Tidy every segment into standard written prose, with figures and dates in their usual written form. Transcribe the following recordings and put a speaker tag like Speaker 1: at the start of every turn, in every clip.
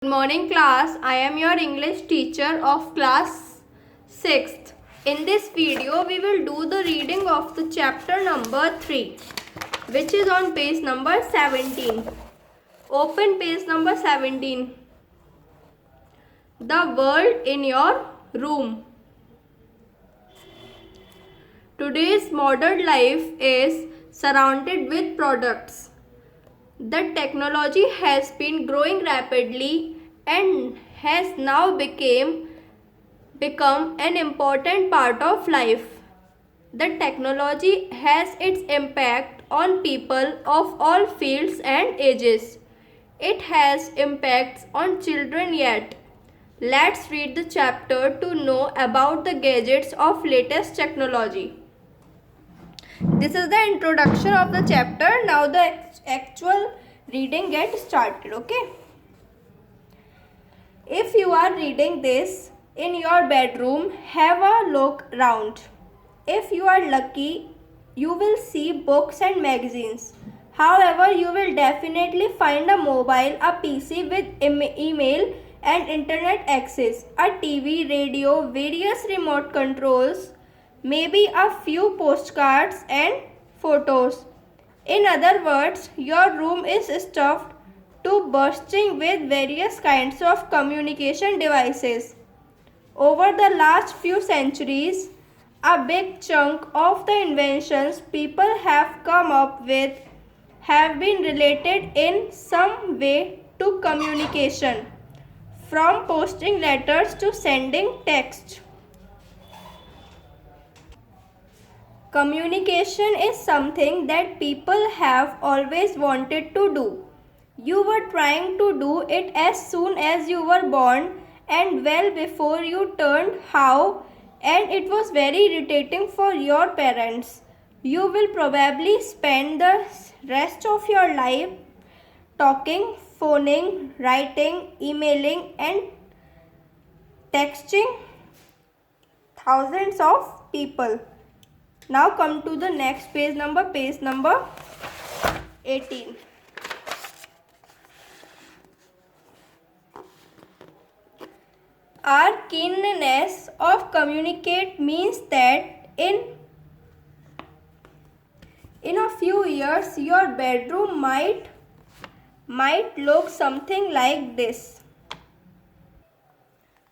Speaker 1: Good morning class. I am your English teacher of class 6th. In this video we will do the reading of the chapter number 3, which is on page number 17. Open page number 17. The world in your room. Today's modern life is surrounded with products. The technology has been growing rapidly and has now become an important part of life. The technology has its impact on people of all fields and ages. It has impacts on children yet. Let's read the chapter to know about the gadgets of latest technology. This is the introduction of the chapter. Now the actual reading gets started. Okay. If you are reading this in your bedroom, have a look round. If you are lucky, you will see books and magazines. However, you will definitely find a mobile, a PC with email and internet access, a TV, radio, various remote controls, maybe a few postcards and photos. In other words, your room is stuffed to bursting with various kinds of communication devices. Over the last few centuries, a big chunk of the inventions people have come up with have been related in some way to communication, from posting letters to sending text. Communication is something that people have always wanted to do. You were trying to do it as soon as you were born and well before you turned how, and it was very irritating for your parents. You will probably spend the rest of your life talking, phoning, writing, emailing and texting thousands of people. Now come to the next page number 18. Our keenness of communicate means that in a few years your bedroom might look something like this.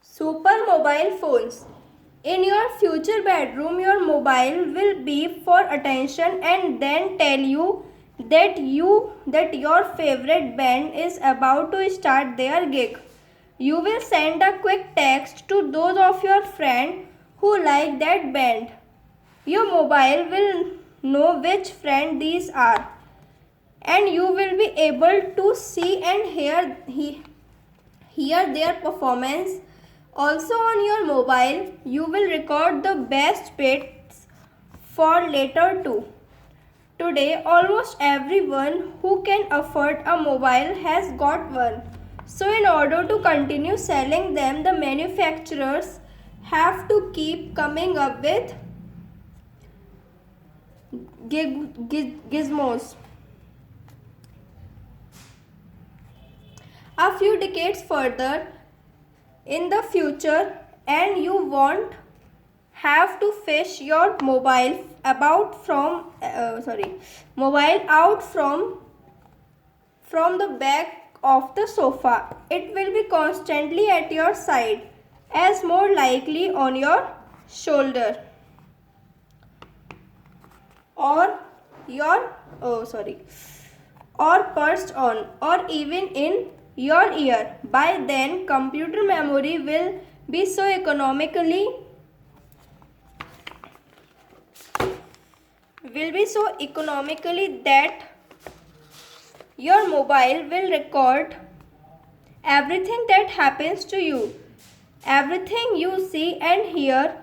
Speaker 1: Super mobile phones. In your future bedroom, your mobile will beep for attention and then tell you that your favorite band is about to start their gig. You will send a quick text to those of your friends who like that band. Your mobile will know which friend these are, and you will be able to see and hear their performance. Also on your mobile, you will record the best bits for later too. Today, almost everyone who can afford a mobile has got one. So in order to continue selling them, the manufacturers have to keep coming up with gizmos. A few decades further in the future, and you won't have to fish your mobile out from the back of the sofa. It will be constantly at your side, as more likely on your shoulder or or perched on, or even in your ear. By then, computer memory will be so economically that your mobile will record everything that happens to you, everything you see and hear,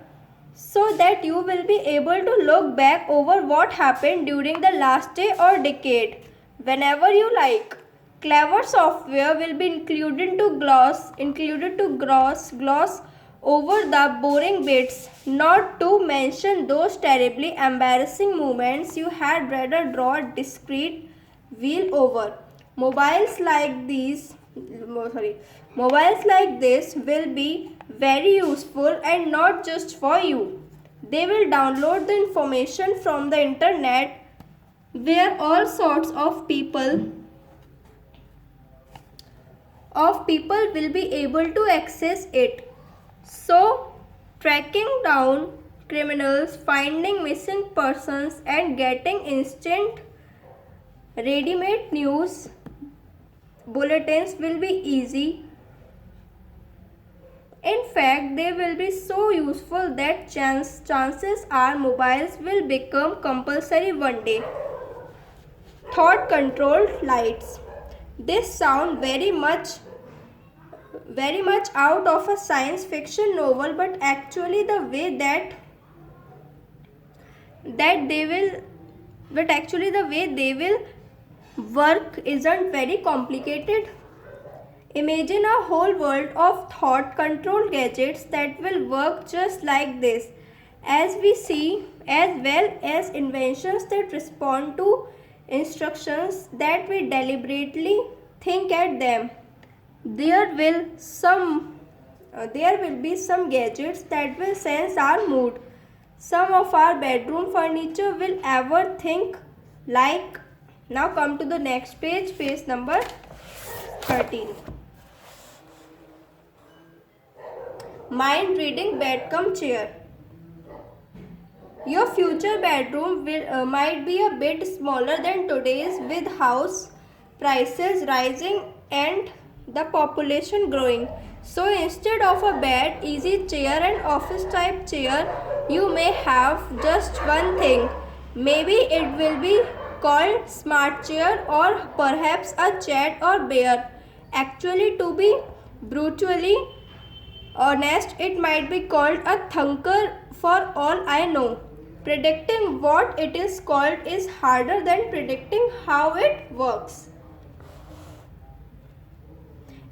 Speaker 1: so that you will be able to look back over what happened during the last day or decade whenever you like. Clever software will be included to gloss over the boring bits, not to mention those terribly embarrassing moments you had rather draw a discrete wheel over. Mobiles like these Mobiles like this will be very useful and not just for you. They will download the information from the internet where all sorts of people will be able to access it. So, tracking down criminals, finding missing persons, and getting instant ready-made news bulletins will be easy. In fact, they will be so useful that chances are mobiles will become compulsory one day. Thought controlled lights. This sound very much out of a science fiction novel, but actually the way they will work isn't very complicated. Imagine a whole world of thought controlled gadgets that will work just like this, as we see, as well as inventions that respond to instructions that we deliberately think at them. There will be some gadgets that will sense our mood. Some of our bedroom furniture will ever think like. Now come to the next page, page number 13. Mind reading bed cum chair. Your future bedroom might be a bit smaller than today's, with house prices rising and the population growing. So instead of a bed, easy chair and office type chair, you may have just one thing. Maybe it will be called smart chair, or perhaps a chat or bear. Actually, to be brutally honest, it might be called a thunker for all I know. Predicting what it is called is harder than predicting how it works.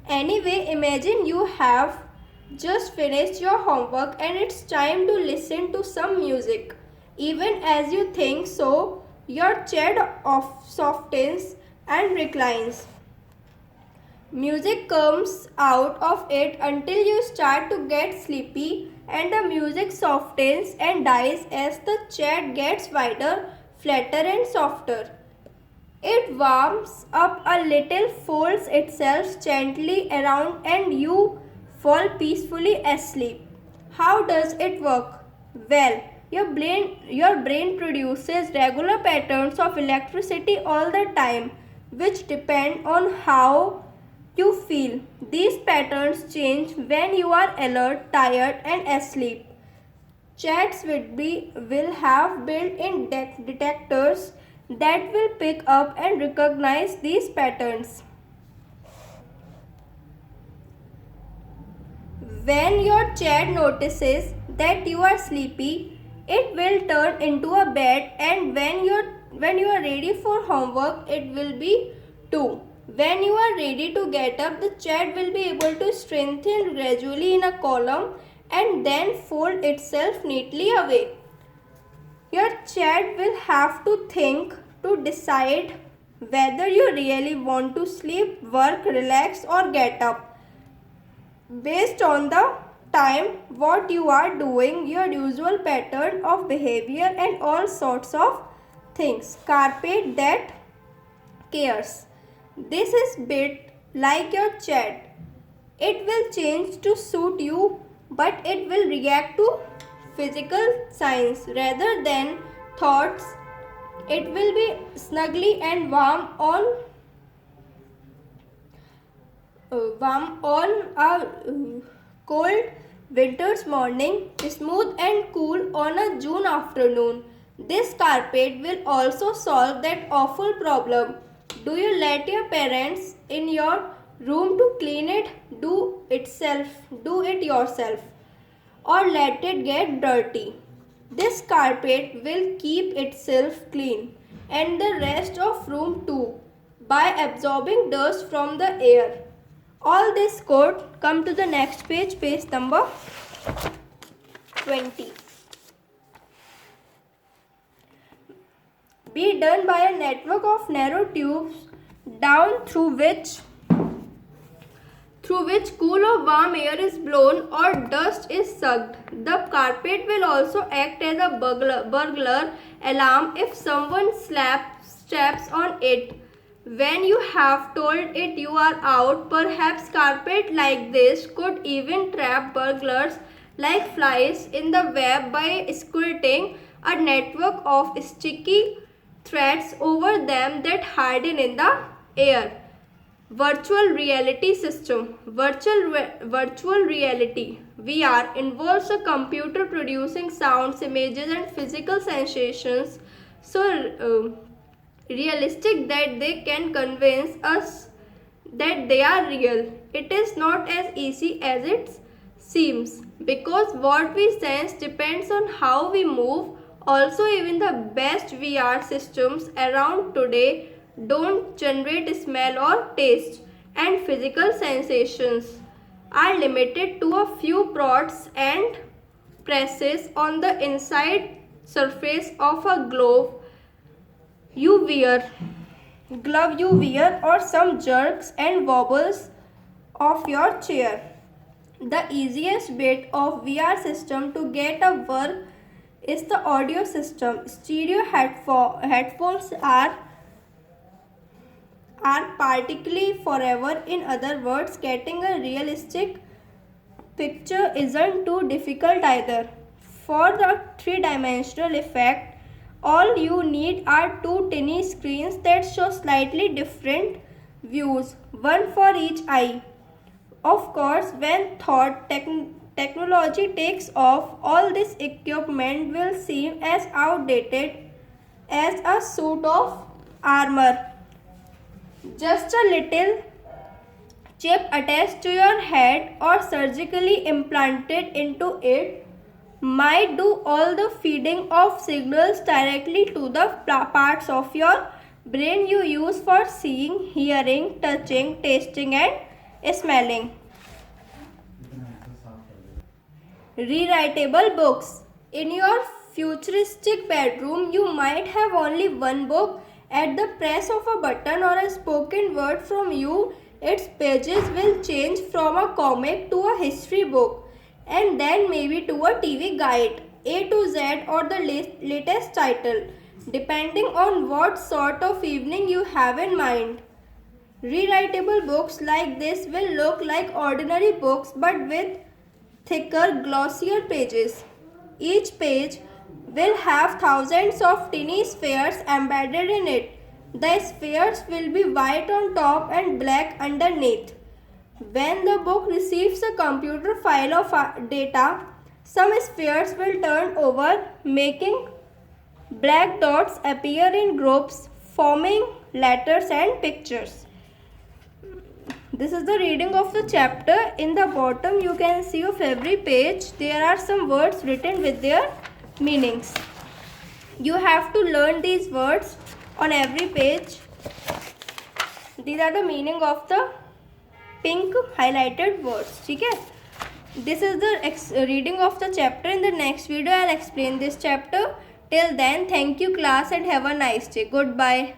Speaker 1: Anyway, imagine you have just finished your homework and it's time to listen to some music. Even as you think so, your chair softens and reclines. Music comes out of it until you start to get sleepy, and the music softens and dies as the chair gets wider, flatter and softer. It warms up a little, folds itself gently around, and you fall peacefully asleep. How does it work? Well, your brain produces regular patterns of electricity all the time, which depend on how you feel. These patterns change when you are alert, tired, and asleep. Chats will have built-in detectors that will pick up and recognize these patterns. When your chat notices that you are sleepy, it will turn into a bed, and when you are ready for homework, it will be 2. When you are ready to get up, the chat will be able to strengthen gradually in a column and then fold itself neatly away. Your chat will have to think to decide whether you really want to sleep, work, relax, or get up. Based on the time, what you are doing, your usual pattern of behavior, and all sorts of things. Carpet that cares. This is bit like your chat. It will change to suit you, but it will react to physical signs rather than thoughts. It will be snuggly and warm on a cold winter's morning, smooth and cool on a June afternoon. This carpet will also solve that awful problem. Do you let your parents in your room to clean it? Do it yourself, or let it get dirty. This carpet will keep itself clean and the rest of room too by absorbing dust from the air. All this code, come to the next page, page number 20. Be done by a network of narrow tubes down through which through which cool or warm air is blown or dust is sucked. The carpet will also act as a burglar alarm if someone steps on it. When you have told it you are out, perhaps carpet like this could even trap burglars like flies in the web by squirting a network of sticky threads over them that harden in the air. Virtual reality system. Virtual reality VR involves a computer producing sounds, images and physical sensations so realistic that they can convince us that they are real. It is not as easy as it seems because what we sense depends on how we move. Also, even the best VR systems around today don't generate smell or taste, and physical sensations are limited to a few prods and presses on the inside surface of a glove you wear or some jerks and wobbles of your chair. The easiest bit of VR system to get a work is the audio system. Stereo headphones are particularly forever. In other words, getting a realistic picture isn't too difficult either. For the three-dimensional effect, all you need are two tiny screens that show slightly different views, one for each eye. Of course, when technology takes off, all this equipment will seem as outdated as a suit of armor. Just a little chip attached to your head or surgically implanted into it might do all the feeding of signals directly to the parts of your brain you use for seeing, hearing, touching, tasting and smelling. Rewritable books. In your futuristic bedroom, you might have only one book. At the press of a button or a spoken word from you, its pages will change from a comic to a history book and then maybe to a TV guide, A to Z or the latest title, depending on what sort of evening you have in mind. Rewritable books like this will look like ordinary books but with thicker, glossier pages. Each page will have thousands of tiny spheres embedded in it. The spheres will be white on top and black underneath. When the book receives a computer file of data, some spheres will turn over, making black dots appear in groups, forming letters and pictures. This is the reading of the chapter. In the bottom you can see of every page there are some words written with their meanings. You have to learn these words on every page. These are the meaning of the pink highlighted words. Okay? This is the reading of the chapter. In the next video I'll explain this chapter. Till then, thank you class and have a nice day. Goodbye.